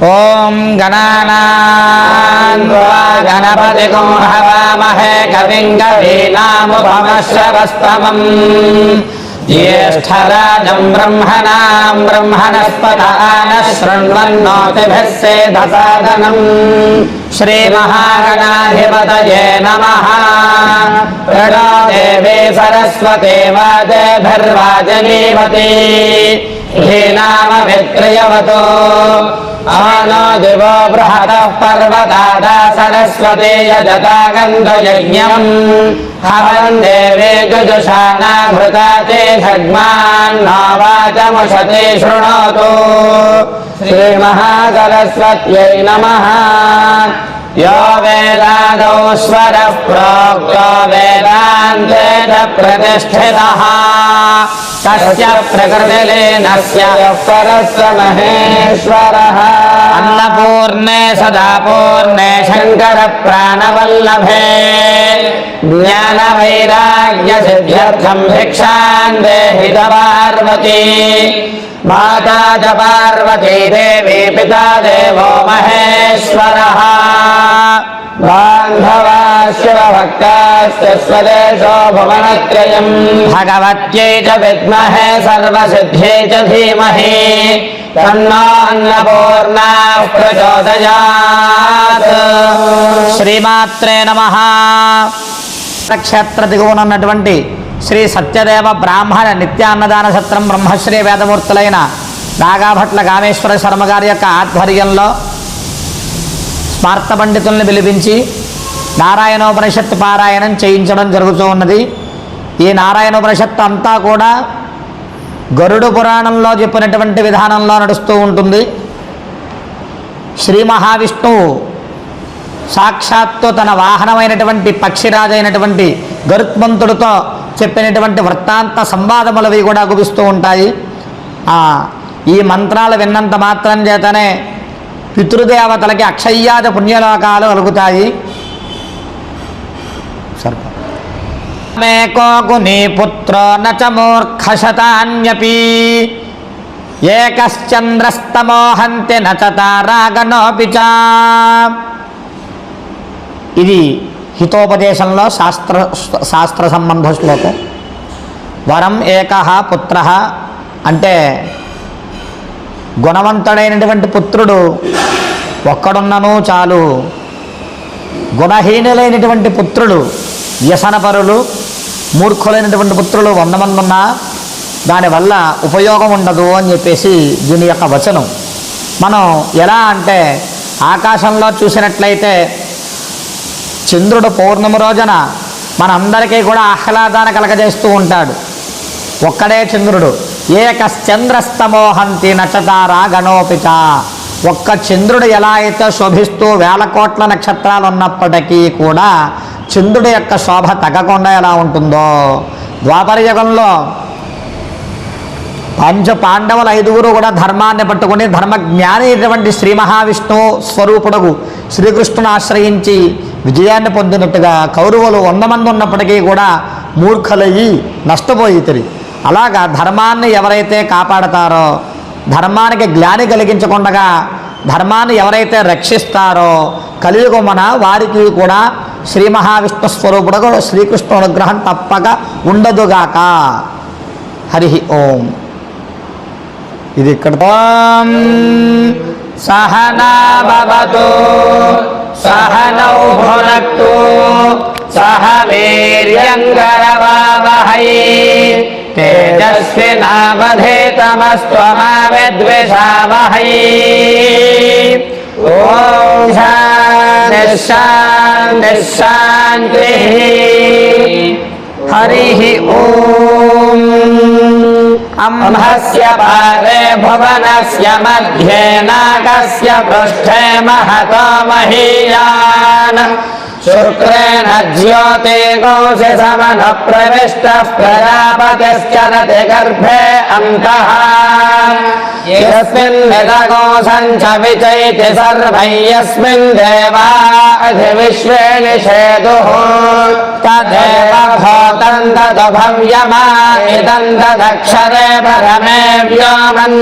ओम गणानां गणपतिं हवामहे कविं कवीनामुपमश्रवस्तमम् ज्येष्ठराजं ब्रह्मणां ब्रह्मणस्पत आनः शृण्वन्नोतिभिः सेदसादनम् श्रीमहागणाधिपतये नमः। प्रणो देवी सरस्वती वाजेभिर्वाजनीवती धीनामभित्रयवतो आनो दिवो बृहतः पर्वतादा सरस्वती यजता गन्धयज्ञम् हवन् देवे जुजुषाणा भृता ते धग्मान्नो वाचमुषते शृणोतु। श्रीमहासरस्वत्यै नमः। यो वेदादौ स्वरः प्रोक्तो वेदान्तेन प्रतिष्ठितः तस्य प्रकृतिलीनस्य परस्य महेश्वरः। अन्नपूर्णे सदा पूर्णे शङ्करप्राणवल्लभे ज्ञानवैराग्यसिद्ध्यर्थं भिक्षां देहि पार्वती। माता च पार्वती देवी पिता देवो महेश्वरः। बान्धवाश्चिरभक्ताश्च स्वदेशो भुवनत्रयम् भगवत्यै च विद्महे सर्वसिद्ध्यै च धीमहि तन्नो अन्नपूर्णा प्रचोदयात्। శ్రీమాత్రే నమః. నక్షత్ర దిగువనున్నటువంటి శ్రీ సత్యదేవ బ్రాహ్మణ నిత్యాన్నదాన సత్రం బ్రహ్మశ్రీ వేదమూర్తులైన నాగాభట్ల కామేశ్వర శర్మ గారి యొక్క ఆధ్వర్యంలో స్మార్త పండితుల్ని పిలిపించి నారాయణోపనిషత్తు పారాయణం చేయించడం జరుగుతూ ఉన్నది. ఈ నారాయణోపనిషత్తు అంతా కూడా గరుడ పురాణంలో చెప్పినటువంటి విధానంలో నడుస్తూ ఉంటుంది. శ్రీ మహావిష్ణువు సాక్షాత్తు తన వాహనమైనటువంటి పక్షిరాజు అయినటువంటి గరుత్మంతుడితో చెప్పినటువంటి వృత్తాంత సంవాదములవి కూడా గుపిస్తూ ఉంటాయి. ఈ మంత్రాలు విన్నంత మాత్రం చేతనే పితృదేవతలకి అక్షయ్యాద పుణ్యలోకాలు కలుగుతాయి. మేకోకుని పుత్రో నచ మూర్ఖశతాన్యపి ఏకశ్చంద్రస్తమోహంతి నచ తారాగణోపి చ. ఇది హితోపదేశంలో శాస్త్ర సంబంధ శ్లోకం. వరం ఏకః పుత్రః అంటే గుణవంతుడైనటువంటి పుత్రుడు ఒక్కడున్నను చాలు. గుణహీనులైనటువంటి పుత్రులు వ్యసనపరులు మూర్ఖులైనటువంటి పుత్రులు 100 మంది ఉన్నా దానివల్ల ఉపయోగం ఉండదు అని చెప్పేసి దీని యొక్క వచనం. మనం ఎలా అంటే ఆకాశంలో చూసినట్లయితే చంద్రుడు పౌర్ణమి రోజున మనందరికీ కూడా ఆహ్లాదాన్ని కలగజేస్తూ ఉంటాడు. ఒక్కడే చంద్రుడు. ఏకశ్చంద్రస్తమోహంతి నక్షతారా గణోపిచ. ఒక్క చంద్రుడు ఎలా అయితే శోభిస్తూ 1000 కోట్ల నక్షత్రాలు ఉన్నప్పటికీ కూడా చంద్రుడి యొక్క శోభ తగ్గకుండా ఎలా ఉంటుందో, ద్వాపర యుగంలో పాండవులు 5గురు కూడా ధర్మాన్ని పట్టుకుని ధర్మజ్ఞాని అయినటువంటి శ్రీ మహావిష్ణువు స్వరూపుడకు శ్రీకృష్ణుని ఆశ్రయించి విజయాన్ని పొందినట్టుగా కౌరవులు 100 మంది ఉన్నప్పటికీ కూడా మూర్ఖులయ్యి నష్టపోయితిరి. అలాగా ధర్మాన్ని ఎవరైతే కాపాడతారో, ధర్మానికి గ్లాని కలిగించకుండా ధర్మాన్ని ఎవరైతే రక్షిస్తారో కలియుగమున వారికి కూడా శ్రీ మహావిష్ణు స్వరూపుడకు శ్రీకృష్ణు అనుగ్రహం తప్పక ఉండదుగాక. హరి ఓం. ఇది ఇక్కడ ఓం సహనా భవతు సహనౌ భునక్తు సహ వీర్యంకరవావహై తేజస్వినావధేతమస్తు మా విద్విషావహై. ఓం శాంతి శాంతి శాంతి. హరి ఓం. అంహస్య పారే భువనస్య మధ్యే నాగస్య పృష్ఠే మహతో మహీయాన్ శుక్రేణ జ్యోతిర్గోసి సమన ప్రవిష్టః ప్రజాపతిశ్చరతి గర్భే అంతః యస్మిన్నిదగోసం చ విచైతి సర్వై యస్మిన్ దేవా అధివిశ్వే నిషేదుః తదేవ భూతం తదభవ్యమా ఇదం తదక్షరే పరమే వ్యోమన్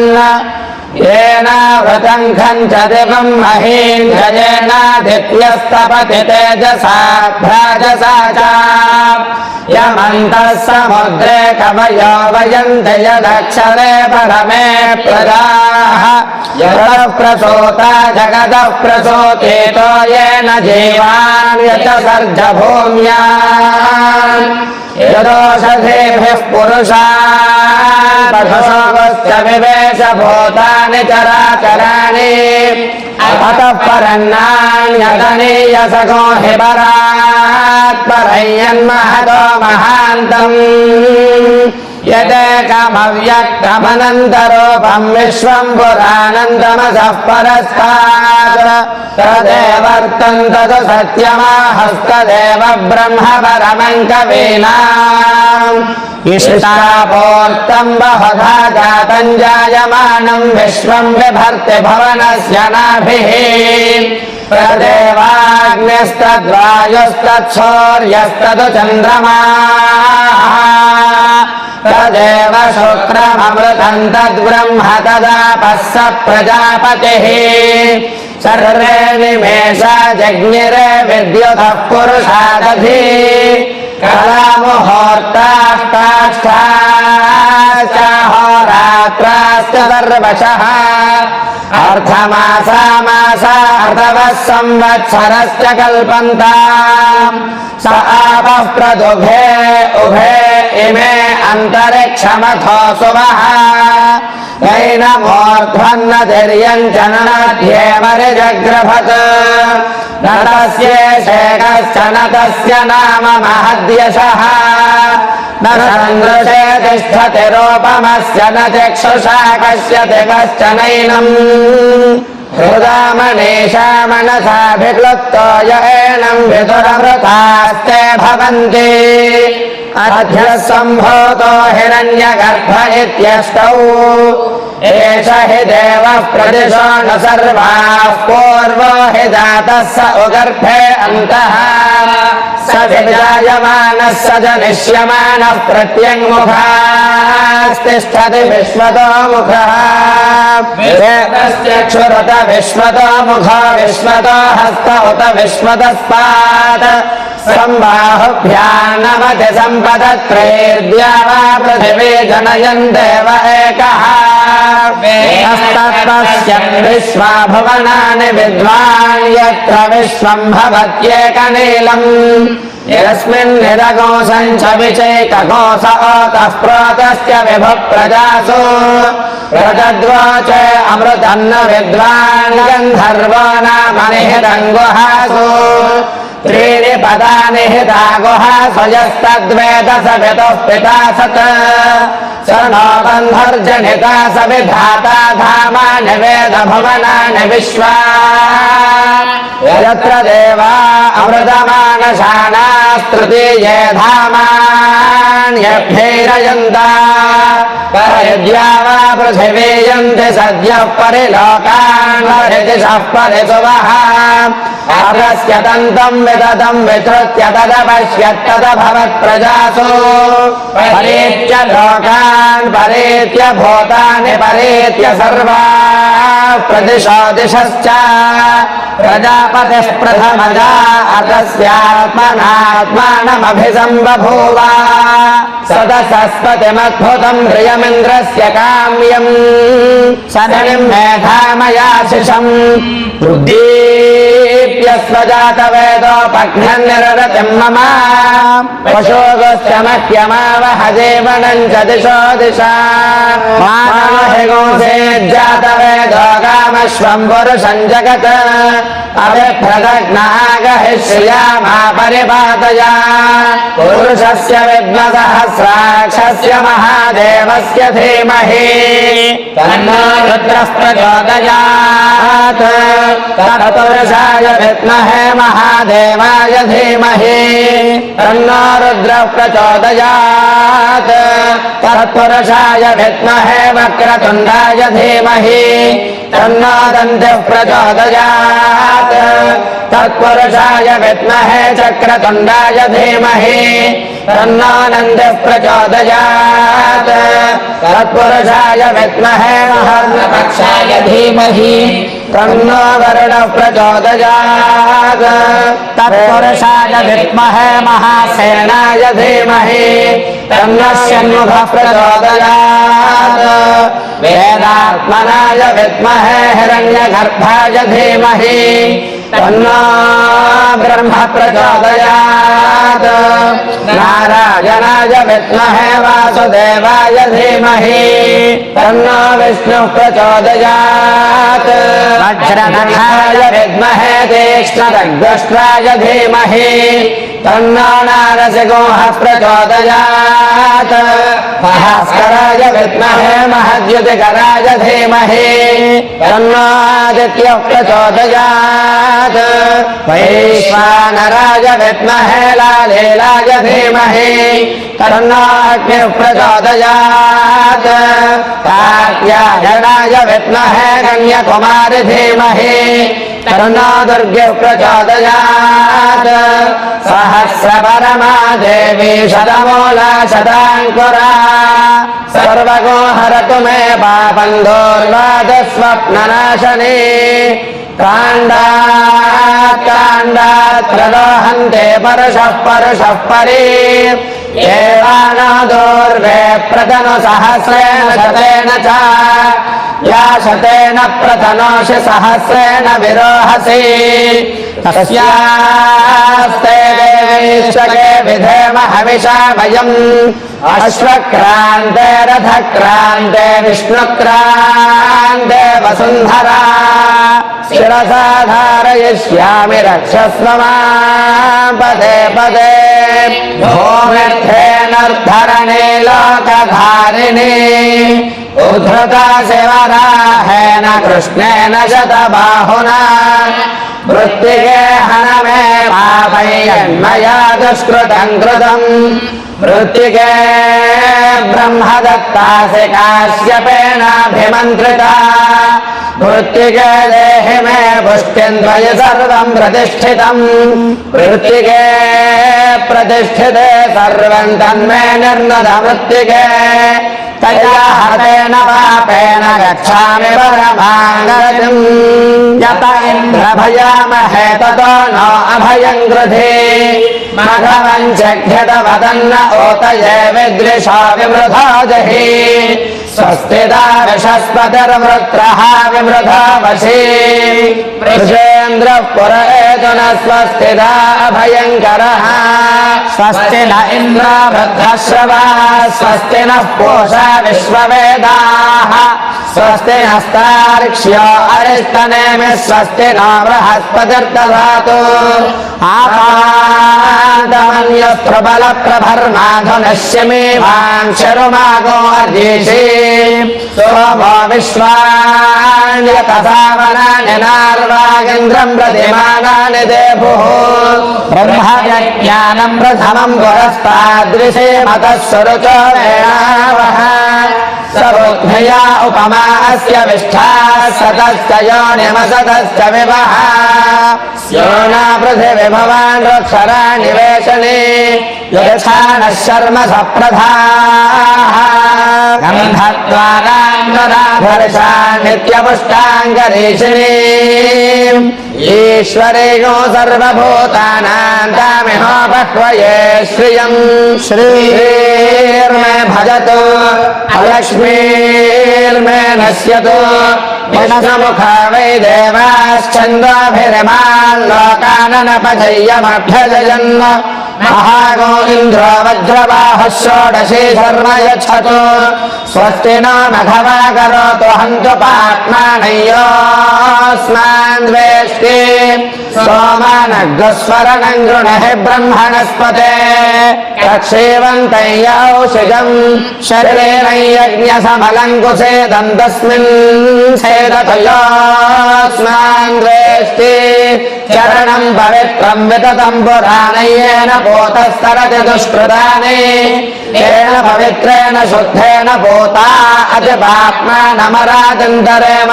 येन व्रतं खञ्चदिवं महीं जयेनादित्यस्तपति तेजसा भ्राजसा च यमन्तः समुद्रे कवयो वयन्ति यदक्षरे परमे प्रजाः यतः प्रसूता जगतः प्रसूतेतो येन जीवान् यचसर्ज भूम्याम् यदोषधेभिः पुरुषान् पशुश्च विवेश भूतानि चराचराणि अतः परन्नान्यदनीयसगो हि परात् परयन्महतो महान्तम् यदेकमव्यक्तमनन्तरूपं विश्वं पुरानन्दमसः परस्तात् तदेवर्तं तदु सत्यमाहस्तदेव ब्रह्म परमं कवीनाम् इष्टापूर्तं बहुधा जातं जायमानं विश्वं बिभर्ति भुवनस्य नाभिः तदेवाग्निस्तद्वायुस्तत्सूर्यस्तदु चन्द्रमाः तदेव शुक्रममृतं तद्ब्रह्म तदापः स प्रजापतिः सर्वे निमेषा जज्ञिरे विद्युतः पुरुषादधि कलामुहूर्ताष्टाष्टाहोरात्राश्च सर्वशः अर्धमासा मासा अर्धवः संवत्सरश्च कल्पन्ताम् स आपः प्रदुभे उभे इमे अन्तरिक्षमथो सुवः नैनमूर्ध्वन्नतिर्यञ्चननध्येमरिजग्रभत् न तस्येषेकश्च न तस्य नाम महद्यशः न सन्दृशे तिष्ठति रूपमस्य न चक्षुषा कश्यति कश्चनैनम् हृदा मनीषा मनसाभिक्लुप्तो य एनं विदुरमृतास्ते भवन्ति अध्यः सम्भूतो हिरण्यगर्भ इत्यष्टौ एष हि देवः प्रदिशो न सर्वाः पूर्वो हि जातः स उगर्भे अन्तः स विजायमानः स जनिष्यमानः प्रत्यङ्मुखास्तिष्ठति विश्वतो मुखः वेदश्चक्षुरुत विश्वतो मुखो विश्वतो हस्त उत विश्वतस्पात् संबाहुभ्यां नमति सम्पदत्रैर्द्या वा पृथिवी जनयन् देव एकः वेदस्तत्पश्यन् विश्वा भुवनानि विद्वान् यत्र विश्वं भवत्येकनीलम् यस्मिन्निरगोऽसञ्च विचैककोश ओतः प्रोतस्य विभुः प्रजासु प्रजद्वाच अमृतन्न विद्वान् गन्धर्वो नाम निहितं गुहासु त्रीणि पदानि हिता गुहासु यस्तद्वेद स विदुः पिता सत् स नो गन्धर्जनिता स विधाता धामानि वेद भुवनानि विश्वा यत्र देवा अमृतमानशानास्तृतीये धामान्यभ्यैरयन्ता परद्या वा पृथिवी यन्ति सद्यः परिलोकान् परिदिशः परिसुवः अरस्य तन्तं विदतं विधृत्य तदपश्यत्तदभवत् प्रजासु परेत्य लोकान् परेत्य भूतानि परेत्य सर्वाः प्रदिशो दिशश्च प्रजापतिः प्रथमजा अतस्यात्मनात्मानमभिसम्बभूव सदसस्पतिमद्भुतं ह्रियमिन्द्रस्य काम्यम् सनिं मेधामयाशिषम् बुद्धीप्यस्वजातवेदोपघ्नन्निररतिं मम पशोगस्य मह्यमावह जीवनं च दिशो दिशा माहिगोसेज्जातवेदो कामश्वं पुरुषं जगत् अभिभ्रदग्नागहिष्यामा परिपातया पुरुषस्य विद्मसहस्राक्षस्य महादेवस्य धीमहि तन्नो रुद्रः प्रचोदयात् तत्पुरुषाय विद्महे महादेवाय धीमहि तन्नो रुद्रः प्रचोदयात् तत्पुरुषाय विद्महे वक्रतुण्डाय धीमहि तन्नो दन्तिः प्रचोदयात् तत्पुरुषाय विद्महे चक्रतुण्डाय धीमहि तन्नो दन्तिः प्रचोदयात् तत्पुरुषाय विद्महे महर्निपक्षाय धीमहि तन्नो वरुणः प्रचोदयात् तत्पुरुषाय विद्महे महासेनाय सेनाय धीमहि तन्नः षण्मुखः प्रचोदयात् वेदात्मनाय विद्महे हिरण्यगर्भाय धीमहि तन्नो ब्रह्म प्रचोदयात् नारायणाय विद्महे वासुदेवाय धीमहि तन्नो विष्णुः प्रचोदयात् वज्रनखाय विद्महे तीक्ष्णदग्धष्ट्राय धीमहि तन्नो नारसिंहः प्रचोदयात् भास्कराय विद्महे महद्युतिकराय धीमहि तन्नो आदित्यः प्रचोदयात् वैश्वानराय विद्महे लालेलाय धीमहि तन्नो अग्निः प्रचोदयात् कात्यायनाय विद्महे कन्याकुमारी धीमहि तन्नो दुर्गः प्रचोदयात् सहस्रपरमा देवी शतमूला शताङ्कुरा सर्वगो हरतु मे पापं दूर्वादस्वप्ननाशने काण्डात् प्रलोहन्ते परुषः परे एवानो दूर्वे प्रतनु सहस्रेण शतेन च या शतेन प्रतनोषि सहस्रेण विरोहसि तस्यास्ते देवीशके विधेम हविषा वयम् अश्वक्रान्ते रथक्रान्ते विष्णुक्रान्ते वसुन्धरा शिरसा धारयिष्यामि रक्षस्व मां पदे पदे भूमिर्थेनर्धरणे लोकधारिणे उद्धृता शिवराहेन कृष्णेन शतबाहुना मृत्तिके हन मे पापयन्मया दुष्कृतं कृतम् मृत्तिके ब्रह्मदत्तासि काश्यपेनाभिमन्त्रिता मृत्तिके देहि मे पुष्टिं त्वयि सर्वं प्रतिष्ठितम् मृत्तिके प्रतिष्ठिते सर्वं तन्मे निर्णद मृत्तिके तया हतेन पापेन गच्छामि परमागतिम् यत इन्द्रभयामहे ततो नो अभयं गृधे मघवं जघ्यत वदन्न ओतये विद्रिषा विमृधा जहि स्वस्तिदा विषस्पतिर्वृत्रः विमृधा वशी वृषेन्द्रः पुरेतु न स्वस्तिदा अभयङ्करः स्वस्ति न इन्द्रो वृद्धश्रवः स्वस्ति नः पूषा विश्ववेदाः स्वस्ति नस्तार्क्ष्यो अरिष्टनेमि स्वस्ति नो बृहस्पतिर्दधातु आपान्तमन्यस्त्रबलप्रभर्माधुनश्यमे वाञ्छरुमागो अर्येषे सोमो विश्वाण्यतसावनानि नार्वागेन्द्रं प्रतिमानानि देवुः ब्रह्मज्ञानं प्रथमं पुरस्तादृशे मतः सुरुचो वेणावः सबुद्ध्या उपमा अस्य विष्ठा सतश्च योनिमसतश्च विवः योना पृथिवी भवान् रक्षरा निवेशने यथा नः शर्म सप्रधाः गन्धद्वाराङ्गनाभर्षा नित्यपुष्टाङ्गरीषिणी ईश्वरे गो सर्वभूतानां तामिहो बह्वये श्रियं श्रीर्मे भजतु अलक्ष्मीर्मे नश्यतु विष्णुमुखा वै देवाश्चन्द्राभिरमाल्लोकाननपजय्यमभ्यजयन् महागो इन्द्रो वज्रबाहुः षोडशी शर्म यच्छतु स्वस्ति नो मघवा करोतु हन्तु पाप्मानयोऽस्मान् द्वेष्टि सोमानग्रस्वरणं गृणहि ब्रह्मणस्पते कक्षेवन्तयौषिजम् शरीरं यज्ञसमलं कुसेदं तस्मिन् सेदतयोऽस्मान् द्वे वेष्टि चरणं पवित्रं विततं पुराणय्येन पोतस्तरति दुष्कृतानि येन पवित्रेण शुद्धेन पोता अतिपाप्मा नमराजन्तरेम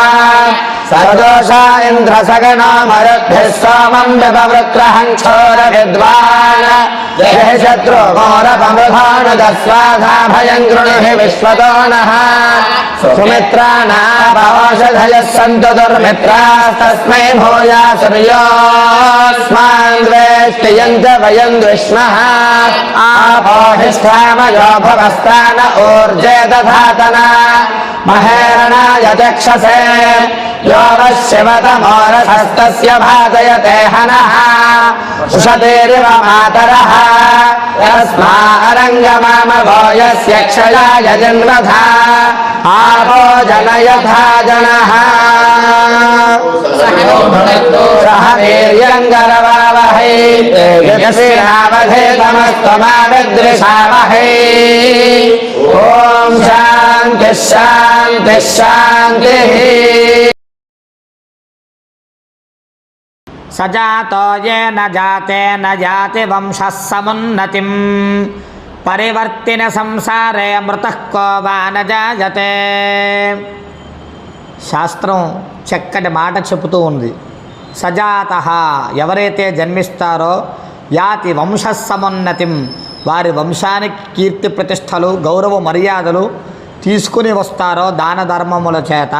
सदोष इन्द्रसगनो मरुद्भिः सोमं विपवृत्रहं क्षोरविद्वान् जय शत्रु घोरपमृधानुदस्वाधा भयं गृणुहि विश्वतो नः सुमित्राणामौषधयः सन्तु दुर्मित्रास्तस्मै भूयासुर्योऽस्मान् द्वेष्टियं च वयं द्विष्मः आपोहिष्ठामयो भवस्तान ऊर्जे दधातना महेरणाय चक्षसे यो वः शिवतमोरसस्तस्य भाजयते हनः उषतेरिव मातरः तस्मारङ्गमामभो यस्य क्षयाय जन्मधा आपो जनयथा जनः सह वीर्यङ्गरवावहै यस्मिनावधेतमस्त्वमाविद्विषावहै ॐ शान्तिः शान्तिः शान्तिः सजातो येन जातेन जाति वंशः समुन्नतिं परिवर्तिन संसारे मृतः को वा न जायते. శాస్త్రం చక్కటి మాట చెబుతూ ఉంది. సజాతః ఎవరైతే జన్మిస్తారో యాతి వంశసమున్నతిం వారి వంశానికి కీర్తి ప్రతిష్టలు గౌరవ మర్యాదలు తీసుకుని వస్తారో దాన ధర్మముల చేత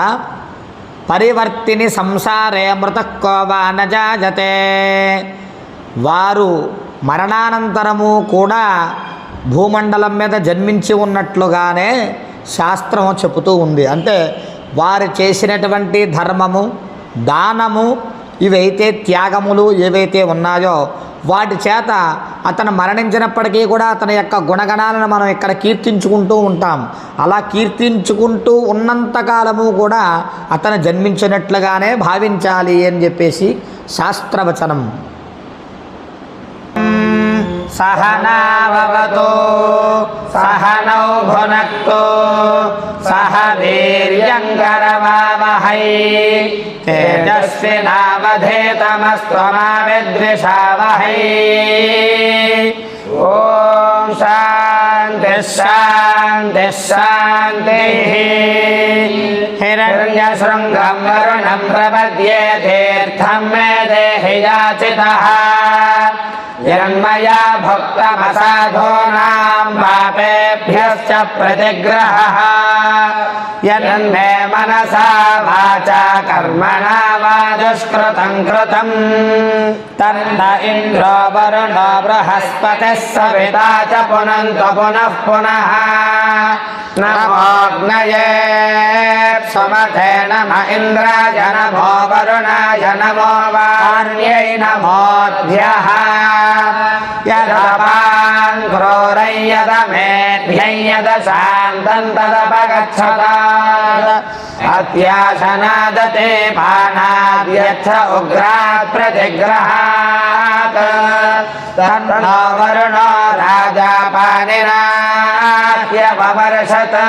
పరివర్తిని సంసారే మృతః కో వా న జాయతే వారు మరణానంతరము కూడా భూమండలం మీద జన్మించి ఉన్నట్లుగానే శాస్త్రం చెబుతూ ఉంది. అంటే వారు చేసినటువంటి ధర్మము దానము ఇవైతే త్యాగములు ఏవైతే ఉన్నాయో వాటి చేత అతను మరణించినప్పటికీ కూడా అతని యొక్క గుణగణాలను మనం ఇక్కడ కీర్తించుకుంటూ ఉంటాం. అలా కీర్తించుకుంటూ ఉన్నంతకాలము కూడా అతను జన్మించినట్లుగానే భావించాలి అని చెప్పేసి శాస్త్రవచనం. సహనావవతు సహనౌ భునక్తు సహ వీర్యంకరవావహై తేజస్వినావధేతమస్త్వమావిద్విషావహై. ఓం శాంతిః శాంతిః శాంతిః. హిరణ్యశృంగం వరుణం ప్రపద్యే తీర్థం మే దేహి యాచితః యన్మయా భక్తమసాధూనాం పాపేభ్యశ్చ ప్రతిగ్రహః యన్మే మనసా వాచా కర్మణా వా దుష్కృతం కృతం తన్న ఇంద్రో వరుణో బృహస్పతిః సవితా చ పునంతు పునః పునః. నమోऽగ్నయే సుమతే నమ ఇంద్రాయ నమో వరుణాయ నమో వార్యై నమోऽద్భ్యః. యదపాన్ క్రూరై యదమేభ్యై యదశాంతం తదపగచ్చతాత్ అత్యాశనాదతే పానాద్యచ్చ ఉగ్రాత్ ప్రతిగ్రహాత్ తన్నో వరుణో రాజా పానినాహ్యపవర్షత్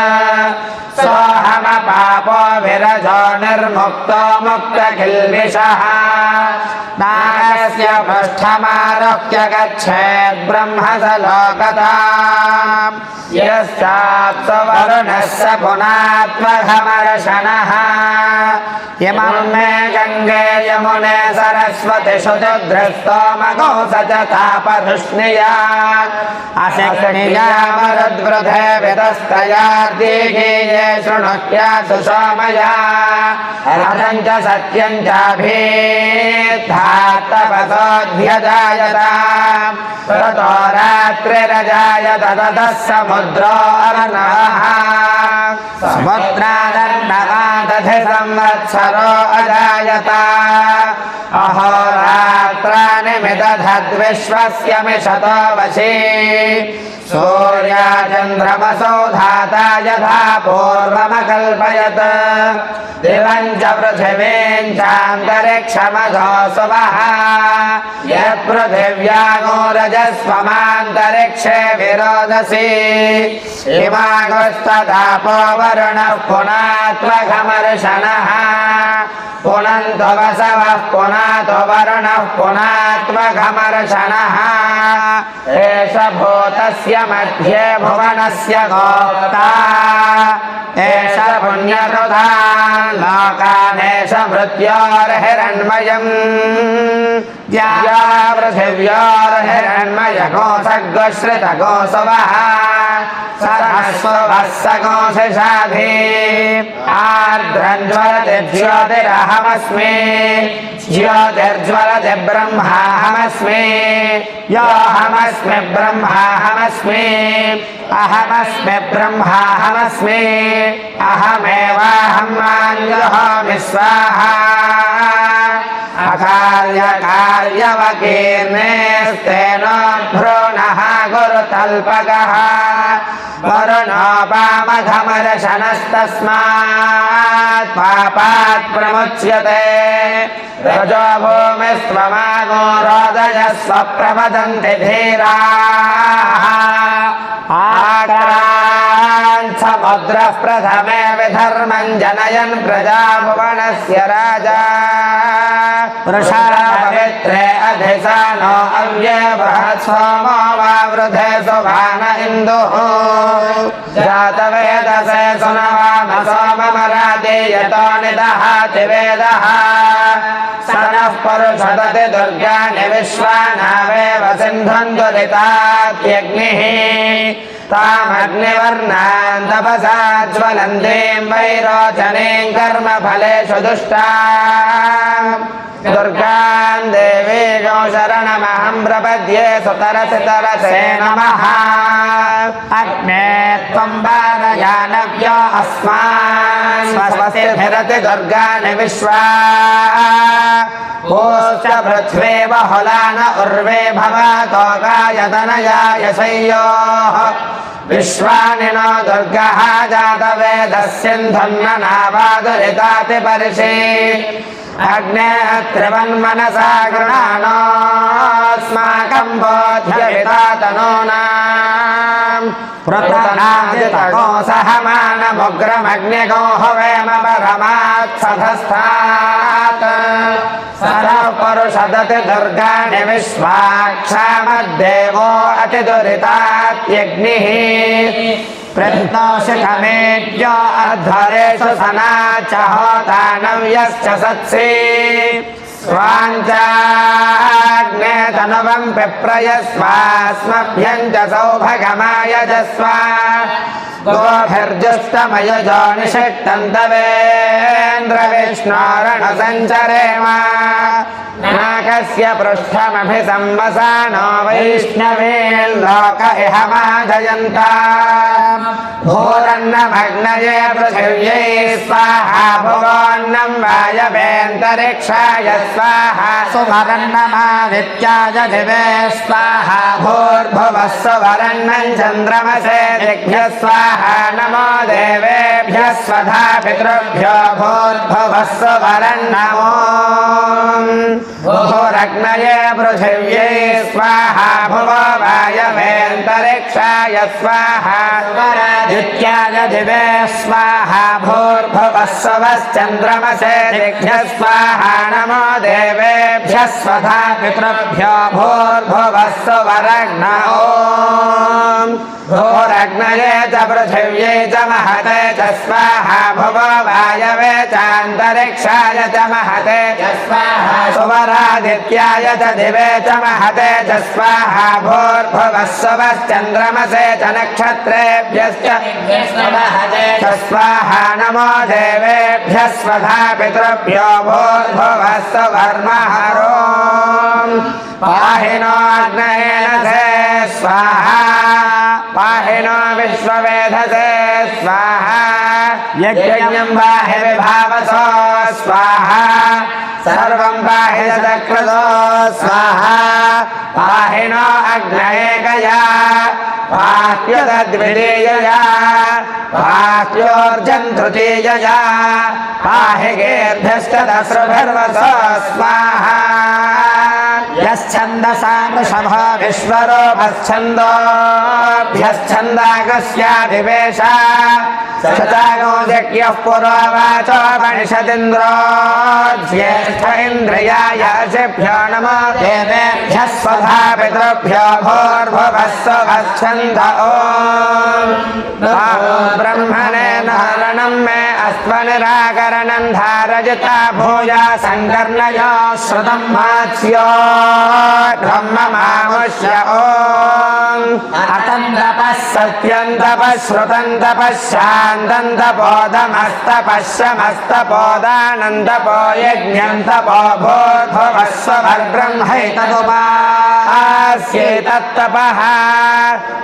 సోహమపాపో విరజో నిర్ముక్తో ముక్తకిల్బిషః నాగస్య పృష్ఠమారోహ్య గచ్ఛేద్ బ్రహ్మసలోకతాం యస్యాత్ వరుణస్య పునాత్మఘమర్షణః. ఇమం మే గంగే యమునే సరస్వతి శుచిద్రస్తోమగో సచతాపరుష్ణియా అశక్నియా మరుద్వృధే విదస్తయార్దీఘీయే శృణుక్యాసు సోమయా రథం చ సత్యం చాభీద్ధాత్తపసోऽధ్యజాయతాం తతో రాత్రిరజాయత తతః సముద్రో అర్ణవః సముద్రాదర్ణవాదధి సంవత్సరో అజాయత అహోరాత్రాణి మిదధద్విశ్వస్య మిషతో వశీ సూర్యాచంద్రమసౌ ధాతా యథా పూర్వమకల్పయత్ దివం చ పృథివీం చాంతరిక్షమధో సువః యత్పృథివ్యాగో రజస్వమాంతరిక్షే విరోదసి ఇమాగస్తదాపో వరుణః పునాత్మఘమర్షణః पुनन्तो वसवः पुनातो वरुणः पुनात्मघमर्षणः एष भूतस्य मध्ये भुवनस्य गोप्ता एष पुण्यकृतान् लोकानेष मृत्योर्हिरण्मयम् या पृथिव्योर्हिरण्मयकोशगोश्रितगोसुवः सरस्वः सगोषिषाधि आर्द्रञ्ज्वलति ज्योतिरहमस्मि ज्योतिर्ज्वलति ब्रह्माहमस्मि योऽहमस्मि ब्रह्माहमस्मि अहमस्मि ब्रह्माहमस्मि अहमेवाहं माञ्जुहोमि स्वाहा अकार्यकार्यवकीर्णेस्तेनो भ्रूणः गुरुतल्पकः वरुणोपामघमर्षणस्तस्मात् पापात् प्रमुच्यते रजो भूमिस्त्वमागो रोदयस्व प्रवदन्ति धीराः आक्रान् समुद्रः प्रथमे विधर्मं जनयन् प्रजाभुवनस्य राजा वृषापवित्रे अधिसानो अव्ये बृहत् सोमो वावृधे सुभान इन्दुः जातवेदसे सुनवाम सोममराति यतो निदहाति वेदः स नः परुषदति दुर्गाणि विश्वानावेव सिन्धुन् दुरितात्यग्निः तामग्निवर्णान् तपसा ज्वलन्तीं वैरोचनीं कर्मफलेषु दुष्टाम् दुर्गां देवीं शरणमहं प्रपद्ये सुतरसि तरसे नमः अग्ने त्वं वारयानव्य अस्मान् स्वस्तिभिरति दुर्गाणि विश्वा ओश्च पृथ्वी बहुलान उर्वे भवतो गायतनयाय शय्योः विश्वानि नो दुर्गः जातवेदस्सिन्धन्ननावादुरिताति पर्षि अग्ने त्रिवन्मनसा गृणानोऽस्माकं बोध्यविता तनूनाम् पृतनादितको सहमानमुग्रमग्निगो हवेम परमात् सधस्थात् सरः परुषदति दुर्गाणि विश्वाक्षामद्देवो अतिदुरितात्यग्निः प्रत्नोषिखमेड्यो अध्वरेषु सनाच होतानव्यश्च सत्सि स्वाञ्चाग्ने तनुवं पिप्रयस्वास्मभ्यं च सौभगमायजस्व गोभिर्जुष्टमयुजो निषिक्तन्तवेन्द्रविष्णोरणसञ्चरेम नाकस्य पृष्ठमभिसंवसानो वैष्णवेल्लोक इह माजयन्ता भूरन्नमग्नये पृथिव्यै स्वाहा भुवोन्नं वायवेऽन्तरिक्षाय स्वाहा सुवरन्नमादित्याय दिवे स्वाहा भूर्भुवः सुवरन्नं चन्द्रमसे दिग्भ्यः स्वाहा नमो देवेभ्यः स्वधा पितृभ्यो भूर्भुवः सुवरन्नमो भूरग्नये पृथिव्यै स्वाहा भुवो वायवेऽन्तरिक्षाय स्वाहा दित्याय दिवे स्वाहा भूर्भुवः स्वश्चन्द्रमसे दिग्भ्यः स्वाहा नमो देवेभ्यः स्वधा पितृभ्यो भूर्भुवः सुवरग्नो भूरग्नये च पृथिव्यै च महते च स्वाहा भुवो वायवे चान्तरिक्षाय च महते च स्वाहा सुवरादित्याय च दिवे च महते च स्वाहा भूर्भुवः स्वश्चन्द्रमसे च नक्षत्रेभ्यश्च च स्वाहा नमो देवेभ्यः स्वधा पितृभ्यो भूर्भुवः सुवर्महरो पाहि नो अग्नयेन से स्वाहा पाहि नो विश्ववेधसे स्वाहा यज्ञं पाहि विभावसो स्वाहा सर्वं पाहि चक्रदो स्वाहा पाहि नो अग्नयेकया पाह्युतद्वितीयया पाह्योर्जन् तृतीयया पाहि गेभ्यश्च दस्रुभिर्वसो स्वाहा यश्च ఛందసా వృషభ విశ్వరూపఛందోభ్యశ్చందాగస్యాధివేశ శతాగో జగ్యః పురోవాచోపనిషదింద్రో జ్యేష్ఠ ఇంద్రియాయ అశిభ్యో నమో దేవేభ్యः స్వధా పితృభ్యో భూర్భువస్సువశ్చంద ఓం బ్రహ్మణే నారణం మే అస్త్వనిరాకరణం ధారజితా భూయా సంకర్ణయో శ్రుతం మాత్స్యో బ్రహ్మ మాముష్య ఓం అతం తపః సత్యం తపః శ్రుతం తపః శాంతం తపోదమస్తపశ్యమస్తపోదానందపో యజ్ఞం తపో భూర్భువస్సువర్బ్రహ్మైతదుపాస్యేతత్తపః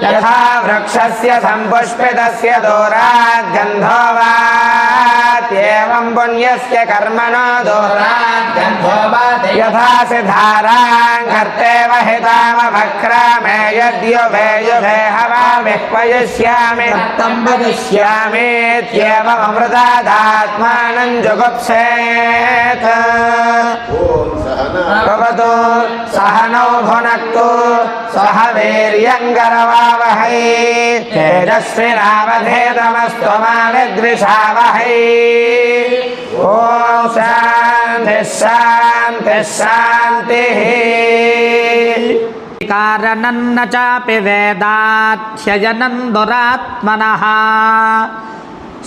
యథా వృక్షస్య సంపుష్పితస్య దూరాద్ గంధో వాత్యేవం పుణ్యస్య కర్మణో దూరాద్ గంధో వాత్ యథా సిద్ధారాం కర్తేవ హితామభక్రామే యద్యుభే యుభే హవామిః రక్తం వదిష్యామేత్యేవమృతాదాత్మానం జుగుప్సేత్ భవతు సహనౌ భునక్తు సహ వీర్యంకరవావహై తేజస్వినావధేతమస్తు మా విద్విషావహై ఓం శాంతి శాంతి శాంతి కారణన్న చాపి వేదాధ్యయనం దురాత్మనః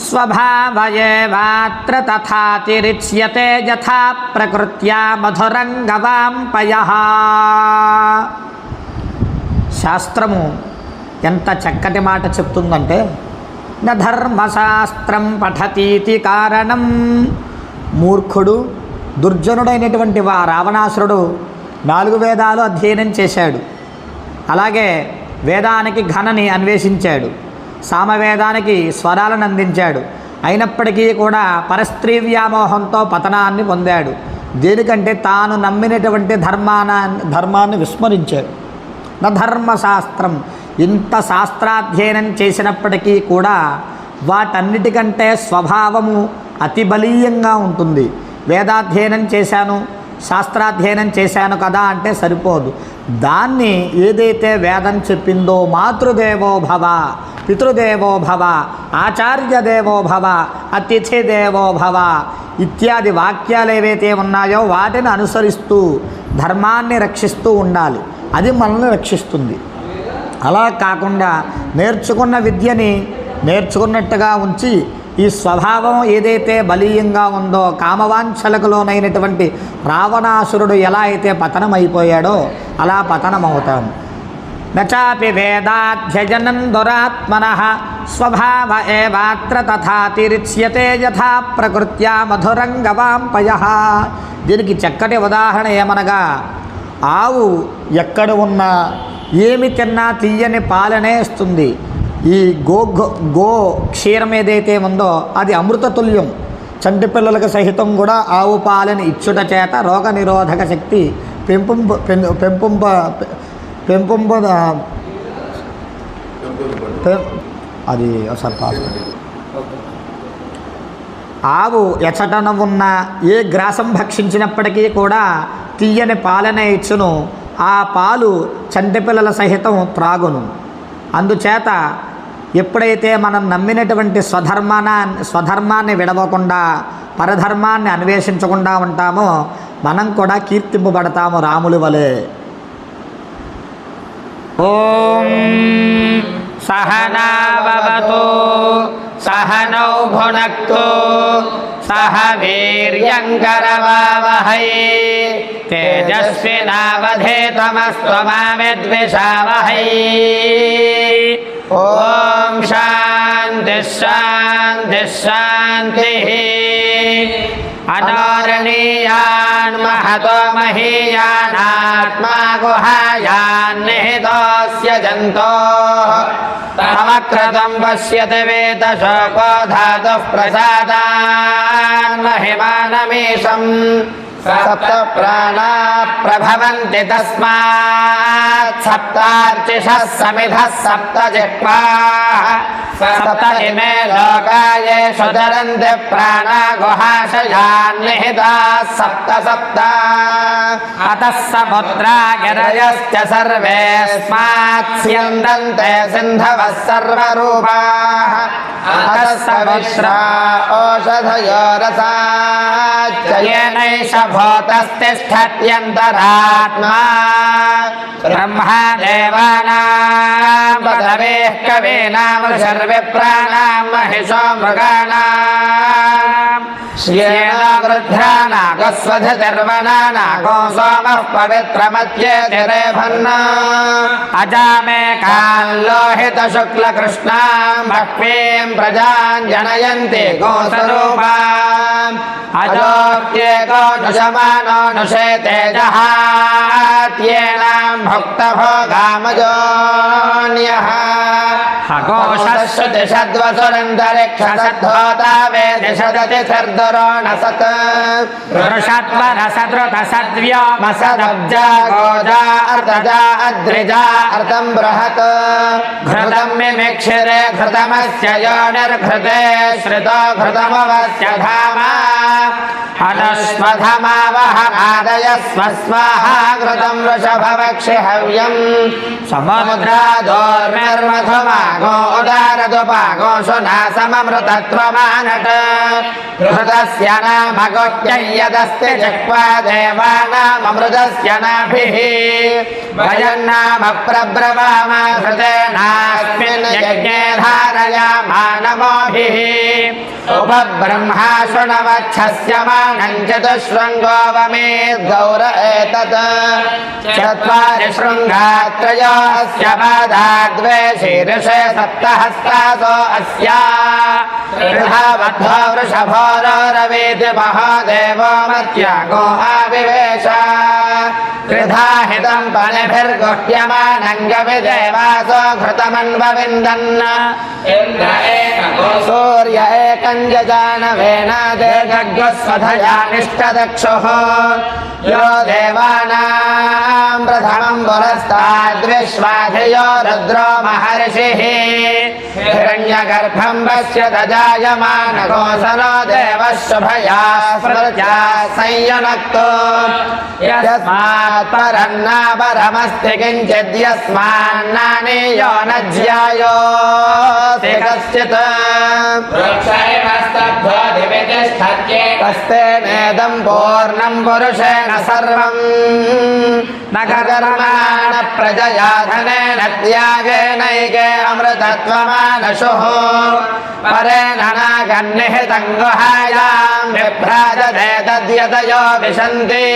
స్వభావయేవాత్ర తథాతిరిచ్యతే యథా ప్రకృత్యా మధురం గవాంపయః. శాస్త్రము ఎంత చక్కటి మాట చెప్తుందంటే న ధర్మశాస్త్రం పఠతీతి కారణం. మూర్ఖుడు దుర్జనుడైనటువంటి రావణాసురుడు 4 వేదాలు అధ్యయనం చేశాడు. అలాగే వేదానికి ఘనని అన్వేషించాడు, సామవేదానికి స్వరాలను అందించాడు. అయినప్పటికీ కూడా పరస్త్రీ వ్యామోహంతో పతనాన్ని పొందాడు. దేనికంటే తాను నమ్మినటువంటి ధర్మాన్ని విస్మరించాడు. నా ధర్మశాస్త్రం, ఇంత శాస్త్రాధ్యయనం చేసినప్పటికీ కూడా వాటన్నిటికంటే స్వభావము అతి బలీయంగా ఉంటుంది. వేదాధ్యయనం చేశాను, శాస్త్రాధ్యయనం చేశాను కదా అంటే సరిపోదు. దాన్ని ఏదైతే వేదం చెప్పిందో మాతృదేవో భవ, పితృదేవో భవ, ఆచార్యదేవో భవ, అతిథి దేవో భవ ఇత్యాది వాక్యాలు ఏవైతే ఉన్నాయో వాటిని అనుసరిస్తూ ధర్మాన్ని రక్షిస్తూ ఉండాలి. అది మనల్ని రక్షిస్తుంది. అలా కాకుండా నేర్చుకున్న విద్యని నేర్చుకున్నట్టుగా ఉంచి ఈ స్వభావం ఏదైతే బలీయంగా ఉందో కామవాంఛలకు లోనైనటువంటి రావణాసురుడు ఎలా అయితే పతనమైపోయాడో అలా పతనమవుతాం. నచాపి వేదాధ్యయనం దురాత్మనః స్వభావ ఏవాత్ర తథాతిరిచ్యతే యథా ప్రకృత్యా మధురం గవాంపయః. దీనికి చక్కటి ఉదాహరణ ఏమనగా, ఆవు ఎక్కడ ఉన్నా ఏమి తిన్నా తీయని పాలనే ఇస్తుంది. ఈ గో క్షీరం ఏదైతే ఉందో అది అమృతతుల్యం. చంటి పిల్లలకు సహితం కూడా ఆవు పాలని ఇచ్చుట చేత రోగ నిరోధక శక్తి అది ఆవు ఎచటన ఉన్న ఏ గ్రాసం భక్షించినప్పటికీ కూడా తీయని పాలనే ఇచ్చును. ఆ పాలు చంటి పిల్లల సహితం త్రాగును. అందుచేత ఎప్పుడైతే మనం నమ్మినటువంటి స్వధర్మాన్ని విడవకుండా పరధర్మాన్ని అన్వేషించకుండా ఉంటామో మనం కూడా కీర్తింపబడతాము రాముల వలె. ఓం సహనావవతు సహనౌ భునక్తు సహ వీర్యంకరవావహై తేజస్వినావధేతమస్తు మా విద్విషావహై. ఓం శాంతి శాంతి శాంతి. అనారణీయాన్ మహతో మహీయానాత్మా గుహాయాన్నిహితోస్య జంతోః తమక్రతం పశ్యతి వేదశోకో ధాతుః ప్రసాదాన్ మహిమానమీశం. సప్త ప్రాణా ప్రభవంతి తస్మాత్ సప్తార్చిషః సమిధః సప్త జిహ్వాః సప్త ఇమే లోకాయేషు చరంతి ప్రాణా గుహాశయాన్నిహితాః సప్త సప్త. अतः समुद्रा गिरयश्च सर्वेऽस्मात् स्यन्दन्ते सिन्धवः सर्वरूपाः अतः समुद्रा ओषधयो रसाच्च येनैष भूतस्तिष्ठत्यन्तरात्मा ब्रह्मा देवानां पदवेः कवीनां ऋषिर्विप्राणां महिषो मृगाणां श्येन गृध्रानागस्वधिर्वनानागो सोमः पवित्रमत्येतिरेभन्न अजामेकान् लोहितशुक्लकृष्णां बह्वीं प्रजां जनयन्ति गोस्वरूपाम् अजोऽप्येको नुषमानो नुषेते जहात्येनां भुक्तभोगामजोऽन्यः हघोषश्रुतिषद्वसुरन्तरिक्षसद्धोता वेदिषदतिथिर्दुरो न सत् ऋषत्वरसदृतसद्व्योमसदब्जा गोजा अर्धजा अद्रिजा अर्धं बृहत् घृतं मिमिक्षिरे घृतमस्य योनिर्घृते श्रितो घृतमवस्य धामा अनुष्मधमावहमादय स्वस्वाहा घृतं वृषभवक्षिहव्यम् समुद्रादोर्मिर्मधुमागो उदारदुपागो सुनासममृतत्वमानट घृतस्य नामगोप्यै यदस्ति जिह्वा देवानाममृतस्य नाभिः वयन्नाम प्रब्रवाम घृतेनास्मिन् यज्ञे धारयामानमोभिः उपब्रह्मा शृणवच्छस्य मानं चतुश्रृङ्गो वमेद्गौर एतत् चत्वारि शृङ्गात्रयो अस्य पादाद्वे शीर्षे सप्तहस्तासो अस्या वृषभो वृषभोरवीति महादेवो मत्यागो आविवेश त्रिधाहितं पणिभिर्गुह्यमानङ्गविदेवासो घृतमन्वविन्दन् इन्द्र एकगो सूर्य एकं जजानवेनादेगग्गस्वधया निष्ठदक्षुः यो देवानां प्रथमं पुरस्ताद्विश्वाधियो रुद्रो महर्षिः हिरण्यगर्भं पश्यत जायमानगोसरो देवः शुभया स्मृत्या संयुनक्तो यस्मात् परन्नापरमस्ति किञ्चित् यस्मान्नानीयो न ज्यायोऽस्ति कश्चित् कस्तेनेदं पूर्णं पुरुषेण सर्वं न कर्मणा न प्रजया धनेन त्यागेनैके अमृतत्वमानशुः परेण नागन्निहितं गुहायां विभ्राजते तद्यतयो विशन्ति